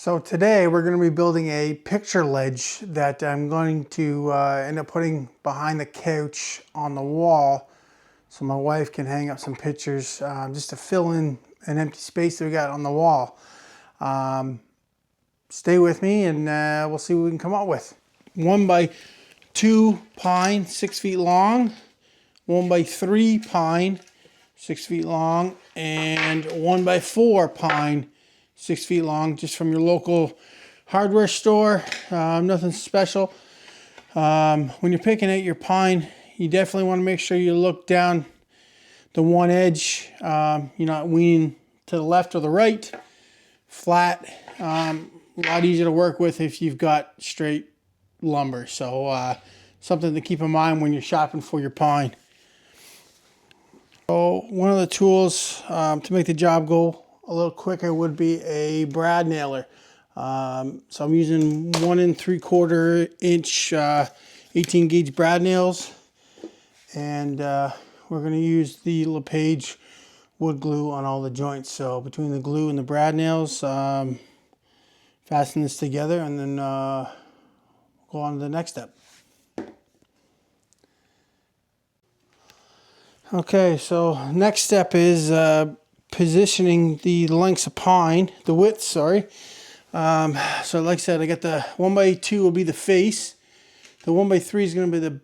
So today we're going to be building a picture ledge that I'm going to end up putting behind the couch on the wall so my wife can hang up some pictures just to fill in an empty space that we got on the wall. Stay with me and we'll see what we can come up with. 1x2 pine, 6 feet long, 1x3 pine, 6 feet long, and 1x4 pine, 6 feet long, just from your local hardware store. Nothing special. When you're picking out your pine, you definitely want to make sure you look down the one edge. You're not leaning to the left or the right. Flat. A lot easier to work with if you've got straight lumber. So something to keep in mind when you're shopping for your pine. So one of the tools to make the job go a little quicker would be a brad nailer. So I'm using 1 3/4 inch 18 gauge brad nails, and we're going to use the LePage wood glue on all the joints. So between the glue and the brad nails, fasten this together and then go on to the next step. Okay, so next step is positioning the lengths of pine, the width, sorry. So like I said, I got the 1x2 will be the face. The 1x3 is going to be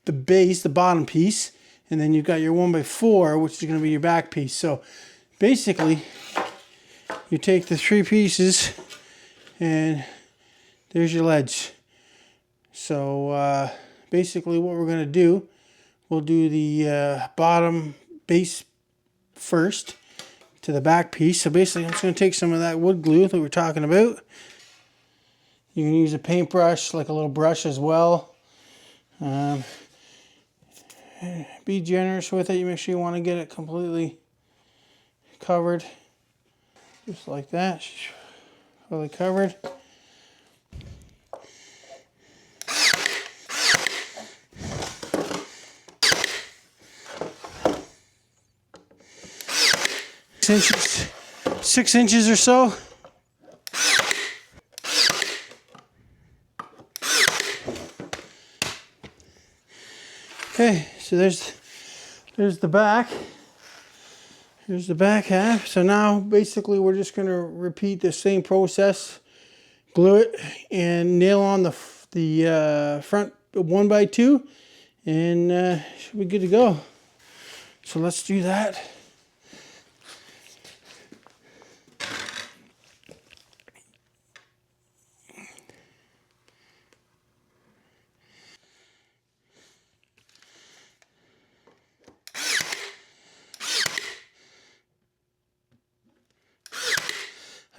the base, the bottom piece. And then you've got your 1x4, which is going to be your back piece. So basically, you take the 3 pieces and there's your ledge. So basically what we're going to do, we'll do the bottom base first to the back piece. So basically I'm just going to take some of that wood glue that we're talking about. You can use a paintbrush, like a little brush as well. Be generous with it. You make sure you want to get it completely covered. Just like that. Fully covered. Inches, 6 inches or so. Okay, so there's the back. Here's the back half. So now basically we're just going to repeat the same process. Glue it and nail on the front 1x2, and should be good to go. So let's do that.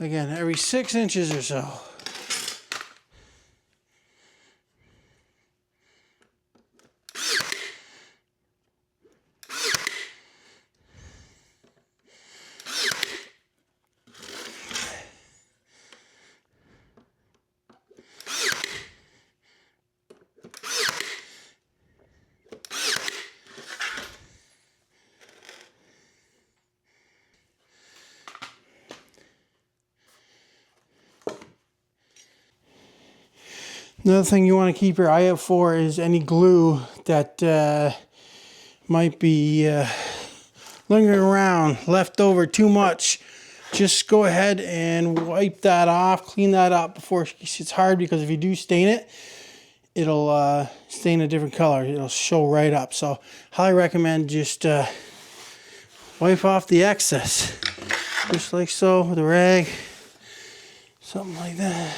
Again, every 6 inches or so. Another thing you want to keep your eye out for is any glue that might be lingering around, left over too much. Just go ahead and wipe that off, clean that up before it's hard, because if you do stain it, it'll stain a different color. It'll show right up. So highly recommend just wipe off the excess, just like so with a rag, something like that.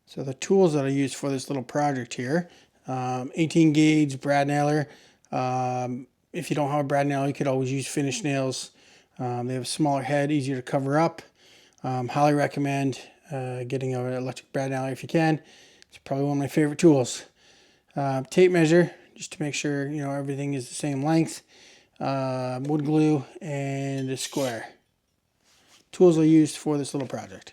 So the tools that I use for this little project here, 18 gauge brad nailer. If you don't have a brad nailer, you could always use finish nails. They have a smaller head, easier to cover up. Highly recommend getting an electric brad nailer if you can. It's probably one of my favorite tools. Tape measure, just to make sure everything is the same length. Wood glue and a square. Tools I used for this little project.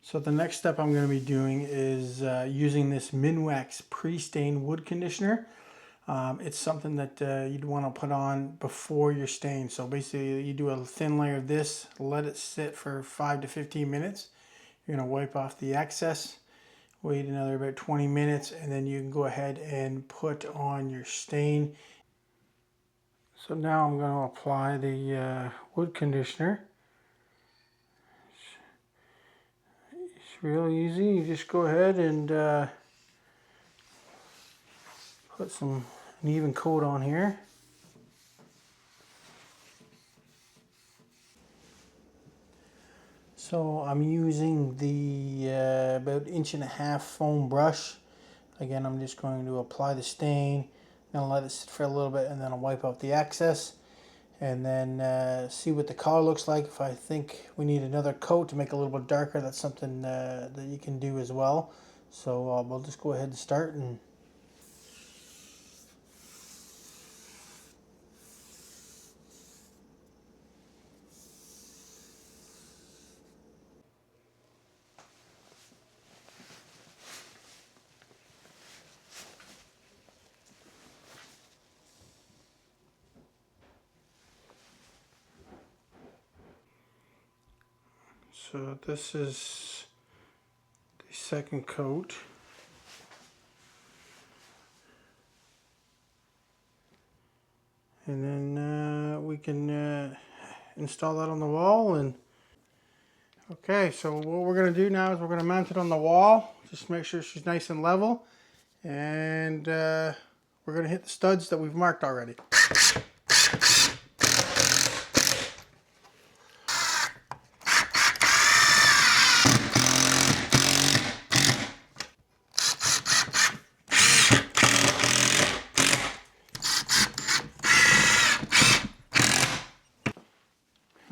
So the next step I'm going to be doing is using this Minwax pre-stained wood conditioner. It's something that you'd want to put on before your stain. So basically you do a thin layer of this, let it sit for 5 to 15 minutes. You're going to wipe off the excess, wait another about 20 minutes, and then you can go ahead and put on your stain. So now I'm going to apply the wood conditioner. It's real easy. You just go ahead and put an even coat on here. So I'm using the about 1.5 inch foam brush. Again, I'm just going to apply the stain, then let it sit for a little bit, and then I'll wipe out the excess, and then see what the color looks like. If I think we need another coat to make it a little bit darker, that's something that you can do as well. So we'll just go ahead and start. And so this is the second coat. And then we can install that on the wall. And okay, so what we're going to do now is we're going to mount it on the wall. Just make sure she's nice and level. And we're going to hit the studs that we've marked already.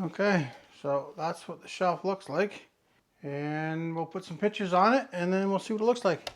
Okay, so that's what the shelf looks like. And we'll put some pictures on it and then we'll see what it looks like.